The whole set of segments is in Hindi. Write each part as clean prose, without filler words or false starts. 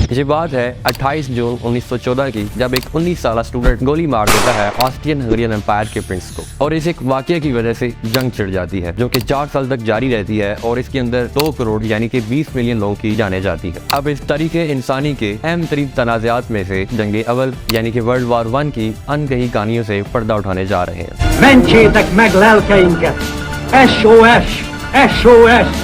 ये बात है 28 जून 1914 की, जब एक 19 साल स्टूडेंट गोली मार देता है ऑस्ट्रियन हंगेरियन एम्पायर के प्रिंस को, और इस एक वाकये की वजह से जंग छिड़ जाती है जो कि 4 साल तक जारी रहती है और इसके अंदर 2 करोड़ यानी कि 20 मिलियन लोगों की जाने जाती है। अब इस तरीके इंसानी के अहम तरीन तनाज़ात में से जंग अव्वल यानी कि वर्ल्ड वार 1 की अनकही कहानियों से पर्दा उठाने जा रहे हैं। Mentsétek meg lelkeinket! SOS! SOS!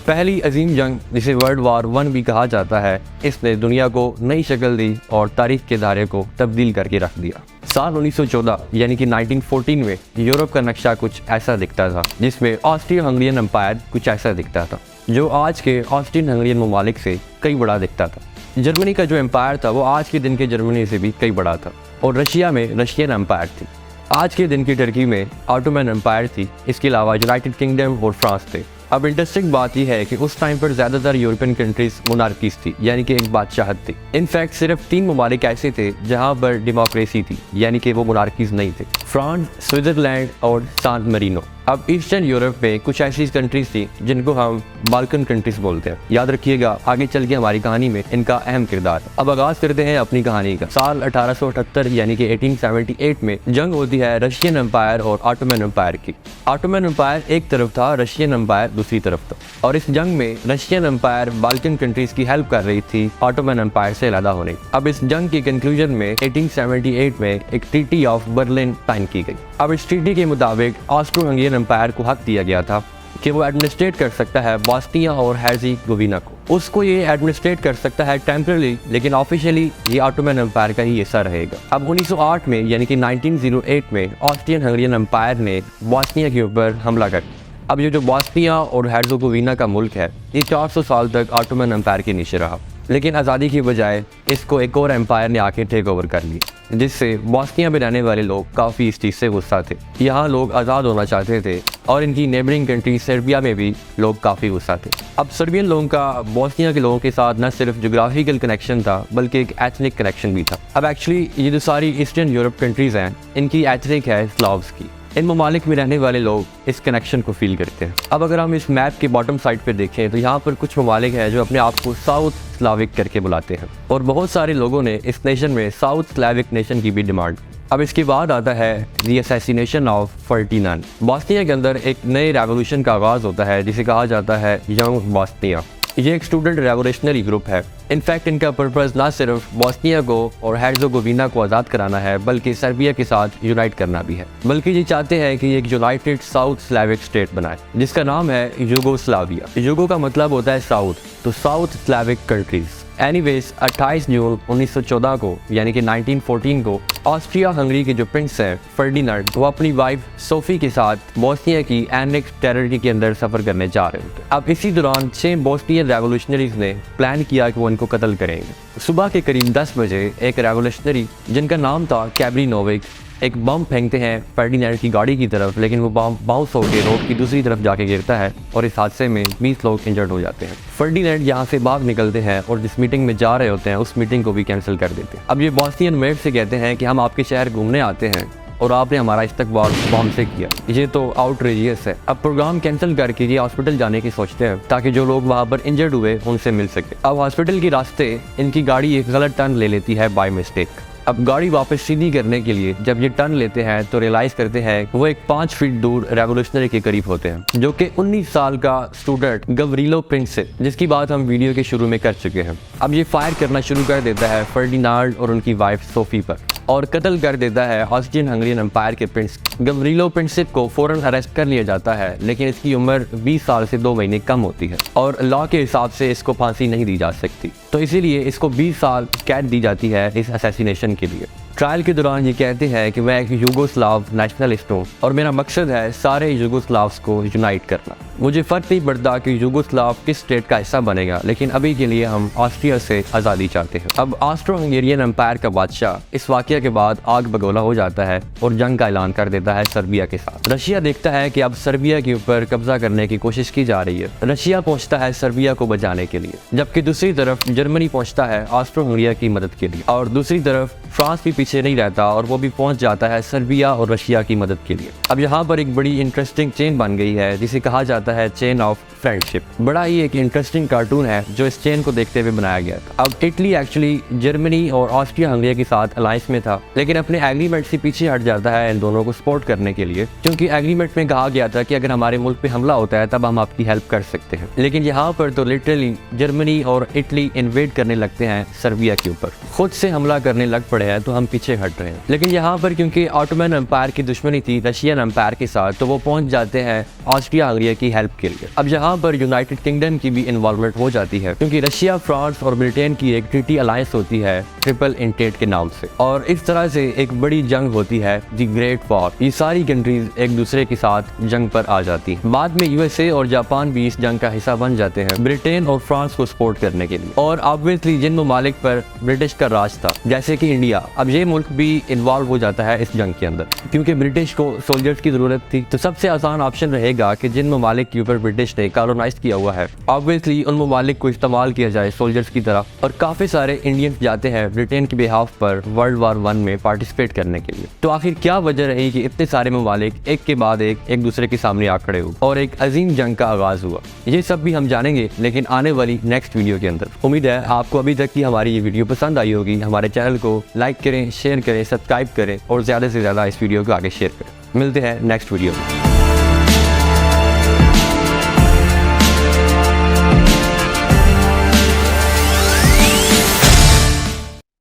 पहली अजीम जंग, जिसे वर्ल्ड वार 1 भी कहा जाता है, इसने दुनिया को नई शक्ल दी और तारीख के धारे को तब्दील करके रख दिया। साल 1914 यानी कि 1914 में यूरोप का नक्शा कुछ ऐसा दिखता था, जिसमें ऑस्ट्रियो हंगेरियन एम्पायर कुछ ऐसा दिखता था, जो आज के ऑस्ट्रियन हंगेरियन ममालिक से कई बड़ा दिखता था। जर्मनी का जो एम्पायर था वो आज के दिन के जर्मनी से भी कई बड़ा था, और रशिया में रशियन एम्पायर थी। आज के दिन की टर्की में ऑटोमन एम्पायर थी। इसके अलावा यूनाइटेड किंगडम और फ्रांस थे। अब इंटरेस्टिंग बात यह है कि उस टाइम पर ज़्यादातर यूरोपियन कंट्रीज मोनार्कीज थी, यानी कि एक बादशाहत थी। इनफैक्ट सिर्फ 3 ममालिक ऐसे थे जहां पर डेमोक्रेसी थी, यानी कि वो मोनार्कीज नहीं थे: फ्रांस, स्विट्जरलैंड और सैन मरीनो। अब ईस्टर्न यूरोप में कुछ ऐसी कंट्रीज थी जिनको हम बाल्कन कंट्रीज बोलते हैं। याद रखिएगा, आगे चल के हमारी कहानी में इनका अहम किरदार। अब आगाज करते हैं अपनी कहानी का। साल 1878 यानी कि 1878 में जंग होती है रशियन एम्पायर और ऑटोमन एम्पायर की। ऑटोमन एम्पायर एक तरफ था, रशियन एम्पायर दूसरी तरफ था, और इस जंग में रशियन एम्पायर बाल्कन कंट्रीज की हेल्प कर रही थी ऑटोमन एम्पायर से अलग होने। अब इस जंग के कंक्लूजन में 1878 में एक ट्रीटी ऑफ बर्लिन साइन की गई। अब इस ट्रीटी के मुताबिक ऑस्ट्रो हंगेरियन एम्पायर को हक दिया गया था कि वो एडमिनिस्ट्रेट कर सकता है बॉस्निया और हर्ज़ेगोविना को। उसको ये एडमिनिस्ट्रेट कर सकता है टेम्पररी, लेकिन ऑफिशियली ये ऑटोमन एम्पायर का ही हिस्सा रहेगा। अब 1908 में यानी कि 1908 में ऑस्ट्रियन हंगेरियन एम्पायर ने बॉस्निया के ऊपर हमला कर। अब ये जो बॉस्निया और हर्ज़ेगोविना का मुल्क है, ये 400 साल तक ऑटोमन एम्पायर के नीचे रहा, लेकिन आज़ादी की बजाय इसको एक और एम्पायर ने आके टेक ओवर कर ली, जिससे बॉस्निया में रहने वाले लोग काफ़ी इस चीज़ से गुस्सा थे। यहाँ लोग आज़ाद होना चाहते थे, और इनकी नेबरिंग कंट्री सर्बिया में भी लोग काफ़ी गुस्सा थे। अब सर्बियन लोगों का बॉस्निया के लोगों के साथ न सिर्फ जोग्राफिकल कनेक्शन था, बल्कि एक एथनिक कनेक्शन भी था। अब एक्चुअली ये जो सारी ईस्टर्न यूरोप कंट्रीज़ हैं, इनकी एथनिक है स्लाव्स की। इन ममालिक में रहने वाले लोग इस कनेक्शन को फील करते हैं। अब अगर हम इस मैप के बॉटम साइड पे देखें तो यहाँ पर कुछ ममालिक हैं जो अपने आप को साउथ स्लाविक करके बुलाते हैं, और बहुत सारे लोगों ने इस नेशन में साउथ स्लाविक नेशन की भी डिमांड। अब इसके बाद आता है the assassination of Ferdinand. Bosnia के अंदर एक नए रेवोल्यूशन का आगाज़ होता है जिसे कहा जाता है यंग बॉस्निया। ये एक स्टूडेंट रेवोल्यूशनरी ग्रुप है। इनफैक्ट इनका पर्पज़ ना सिर्फ बॉस्निया को और हर्ज़ेगोविना को आज़ाद कराना है, बल्कि सर्बिया के साथ यूनाइट करना भी है। बल्कि ये चाहते हैं कि एक यूनाइटेड साउथ स्लाविक स्टेट बनाए, जिसका नाम है यूगोस्लाविया। यूगो का मतलब होता है साउथ, तो साउथ स्लाविक कंट्रीज। एनीवेज 28 जून 1914 को यानी कि 1914 को ऑस्ट्रिया हंगरी के जो प्रिंस हैं फर्डिनांड, वो अपनी वाइफ सोफी के साथ बॉस्निया की एनेक्स टेरिटरी के अंदर सफ़र करने जा रहे थे। अब इसी दौरान 6 बॉस्नियन रेवोल्यूशनरीज ने प्लान किया कि वो इनको कत्ल करेंगे। सुबह के करीब 10 बजे एक रेवोल्यूशनरी जिनका नाम था कैब्रिनोविक एक बम फेंकते हैं फर्डिनांड की गाड़ी की तरफ, लेकिन वो बम बाउंस होकर रोड की दूसरी तरफ जाके गिरता है, और इस हादसे में 20 लोग इंजर्ड हो जाते हैं। फर्डिनांड यहाँ से भाग निकलते हैं और जिस मीटिंग में जा रहे होते हैं उस मीटिंग को भी कैंसिल कर देते हैं। अब ये बॉस्नियन मेट से कहते हैं कि हम आपके शहर घूमने आते हैं और आपने हमारा इस्तकबाल बम से किया, ये तो आउटरेजियस है। अब प्रोग्राम कैंसिल करके ये हॉस्पिटल जाने की सोचते हैं ताकि जो लोग वहाँ पर इंजर्ड हुए उनसे मिल सके। अब हॉस्पिटल के रास्ते इनकी गाड़ी एक गलत टर्न ले लेती है बाय मिस्टेक। अब गाड़ी वापस सीधी करने के लिए जब ये टर्न लेते हैं तो रियलाइज़ करते हैं वो एक 5 फीट दूर रेवोल्यूशनरी के करीब होते हैं, जो कि 19 साल का स्टूडेंट गवरीलो प्रिंसिप, जिसकी बात हम वीडियो के शुरू में कर चुके हैं। अब ये फायर करना शुरू कर देता है फर्डिनांड और उनकी वाइफ सोफी पर, और कत्ल कर देता है ऑस्ट्रियन हंगेरियन एम्पायर के प्रिंस। गवरीलो प्रिंसिप को फ़ौरन अरेस्ट कर लिया जाता है, लेकिन इसकी उम्र 20 साल से 2 महीने कम होती है, और लॉ के हिसाब से इसको फांसी नहीं दी जा सकती, तो इसीलिए इसको 20 साल कैद दी जाती है इस असैसिनेशन के लिए। ट्रायल के दौरान ये कहते हैं कि मैं एक यूगोस्लाव नेशनलिस्ट हूँ और मेरा मकसद है सारे यूगोस्लाव्स को यूनाइट करना। मुझे फ़र्क नहीं पड़ता कि यूगोस्लाव किस स्टेट का हिस्सा बनेगा, लेकिन अभी के लिए हम ऑस्ट्रिया से आज़ादी चाहते हैं। अब ऑस्ट्रो हंगेरियन एम्पायर का बादशाह इस वाक़या के बाद आग बगोला हो जाता है और जंग का ऐलान कर देता है सर्बिया के साथ। रशिया देखता है कि अब सर्बिया के ऊपर कब्जा करने की कोशिश की जा रही है। रशिया पहुँचता है सर्बिया को बचाने के लिए, जबकि दूसरी तरफ जर्मनी पहुँचता है ऑस्ट्रो हंगेरिया की मदद के लिए, और दूसरी तरफ फ्रांस भी पीछे नहीं रहता और वो भी पहुंच जाता है सर्बिया और रशिया की मदद के लिए। अब यहाँ पर एक बड़ी इंटरेस्टिंग चेन बन गई है जिसे कहा जाता है चेन ऑफ फ्रेंडशिप। बड़ा ही एक इंटरेस्टिंग कार्टून है जो इस चेन को देखते हुए बनाया गया था। अब इटली एक्चुअली जर्मनी और ऑस्ट्रिया हंगरी के साथ अलायंस में था, लेकिन अपने एग्रीमेंट से पीछे हट जाता है इन दोनों को सपोर्ट करने के लिए, क्योंकि एग्रीमेंट में कहा गया था कि अगर हमारे मुल्क पे हमला होता है तब हम आपकी हेल्प कर सकते हैं। लेकिन यहाँ पर तो लिटरली जर्मनी और इटली इन्वेड करने लगते हैं सर्बिया के ऊपर, खुद से हमला करने लग पड़े हैं, तो हम पीछे हट रहे हैं। लेकिन यहाँ पर क्योंकि ऑटोमन एम्पायर की दुश्मनी थी रशियन एम्पायर के साथ, तो वो पहुंच जाते हैं ऑस्ट्रिया हंगरी की हेल्प के लिए। अब यहाँ पर यूनाइटेड किंगडम की भी इन्वॉल्वमेंट हो जाती है, क्योंकि रशिया, फ्रांस और ब्रिटेन की एक ट्रीटी अलायंस होती है ट्रिपल एंटेट के नाम से, और इस तरह से एक बड़ी जंग होती है दी ग्रेट वॉर। ये सारी कंट्रीज एक दूसरे के साथ जंग पर आ जाती है। बाद में यूएसए और जापान भी इस जंग का हिस्सा बन जाते हैं ब्रिटेन और फ्रांस को सपोर्ट करने के लिए। और ऑब्वियसली जिन ममालिक पर ब्रिटिश का राज था, जैसे कि इंडिया, अब ये मुल्क भी इन्वॉल्व हो जाता है इस जंग के अंदर, क्योंकि ब्रिटिश को सोल्जर्स की जरूरत थी। तो सबसे आसान ऑप्शन रहेगा कि जिन ममालिक के ऊपर ब्रिटिश ने कॉलोनाइज किया हुआ है, ऑब्वियसली उन ममालिक को इस्तेमाल किया जाए सोल्जर्स की तरह। और काफी सारे इंडियंस जाते हैं ब्रिटेन के बिहाफ पर वर्ल्ड वार 1 में पार्टिसिपेट करने के लिए। तो आखिर क्या वजह रही कि इतने सारे ममालिक एक के बाद एक दूसरे के सामने आ खड़े हुए और एक अजीम जंग का आगाज हुआ? ये सब भी हम जानेंगे, लेकिन आने वाली नेक्स्ट वीडियो के अंदर। उम्मीद है आपको अभी तक की हमारी ये वीडियो पसंद आई होगी। हमारे चैनल को लाइक करें, शेयर करें, सब्सक्राइब करें और ज़्यादा से ज़्यादा इस वीडियो को आगे शेयर करें। मिलते हैं नेक्स्ट वीडियो में।